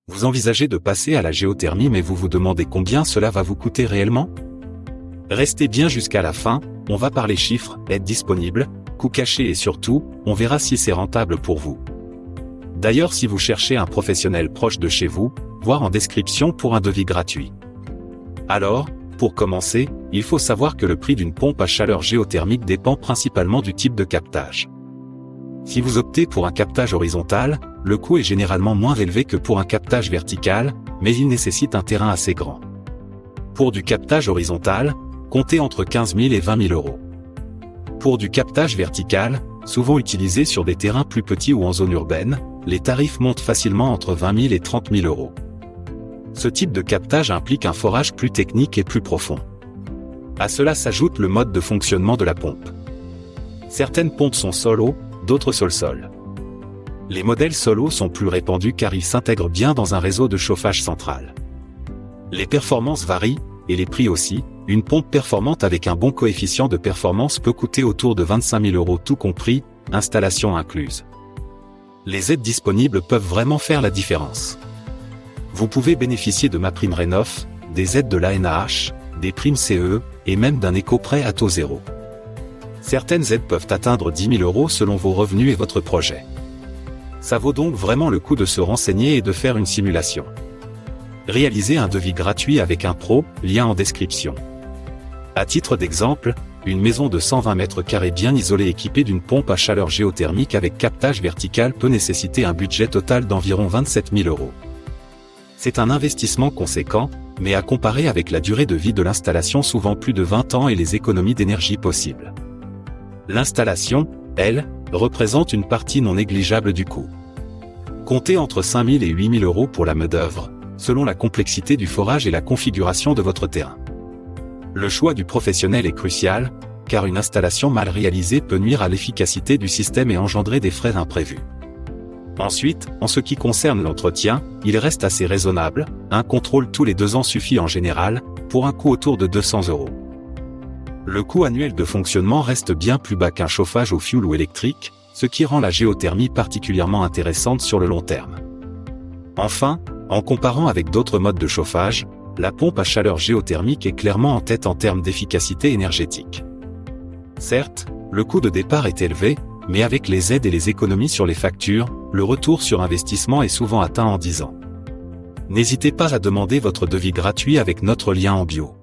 Vous envisagez de passer à la géothermie mais vous vous demandez combien cela va vous coûter réellement? Restez bien jusqu'à la fin, on va parler chiffres, aides disponibles, coûts cachés et surtout, on verra si c'est rentable pour vous. D'ailleurs si vous cherchez un professionnel proche de chez vous, voir en description pour un devis gratuit. Alors, pour commencer, il faut savoir que le prix d'une pompe à chaleur géothermique dépend principalement du type de captage. Si vous optez pour un captage horizontal, le coût est généralement moins élevé que pour un captage vertical, mais il nécessite un terrain assez grand. Pour du captage horizontal, comptez entre 15 000 et 20 000 euros. Pour du captage vertical, souvent utilisé sur des terrains plus petits ou en zone urbaine, les tarifs montent facilement entre 20 000 et 30 000 euros. Ce type de captage implique un forage plus technique et plus profond. À cela s'ajoute le mode de fonctionnement de la pompe. Certaines pompes sont sol-eau, d'autres sol-sol. Les modèles sol-eau sont plus répandus car ils s'intègrent bien dans un réseau de chauffage central. Les performances varient, et les prix aussi. Une pompe performante avec un bon coefficient de performance peut coûter autour de 25 000 euros tout compris, installation incluse. Les aides disponibles peuvent vraiment faire la différence. Vous pouvez bénéficier de MaPrimeRénov', des aides de l'ANAH, des primes CE, et même d'un éco-prêt à taux zéro. Certaines aides peuvent atteindre 10 000 euros selon vos revenus et votre projet. Ça vaut donc vraiment le coup de se renseigner et de faire une simulation. Réalisez un devis gratuit avec un pro, lien en description. À titre d'exemple, une maison de 120 mètres carrés bien isolée équipée d'une pompe à chaleur géothermique avec captage vertical peut nécessiter un budget total d'environ 27 000 euros. C'est un investissement conséquent, mais à comparer avec la durée de vie de l'installation souvent plus de 20 ans et les économies d'énergie possibles. L'installation, elle, représente une partie non négligeable du coût. Comptez entre 5 000 et 8 000 euros pour la main-d'œuvre, selon la complexité du forage et la configuration de votre terrain. Le choix du professionnel est crucial, car une installation mal réalisée peut nuire à l'efficacité du système et engendrer des frais imprévus. Ensuite, en ce qui concerne l'entretien, il reste assez raisonnable, un contrôle tous les 2 ans suffit en général, pour un coût autour de 200 euros. Le coût annuel de fonctionnement reste bien plus bas qu'un chauffage au fioul ou électrique, ce qui rend la géothermie particulièrement intéressante sur le long terme. Enfin, en comparant avec d'autres modes de chauffage, la pompe à chaleur géothermique est clairement en tête en termes d'efficacité énergétique. Certes, le coût de départ est élevé, mais avec les aides et les économies sur les factures, le retour sur investissement est souvent atteint en 10 ans. N'hésitez pas à demander votre devis gratuit avec notre lien en bio.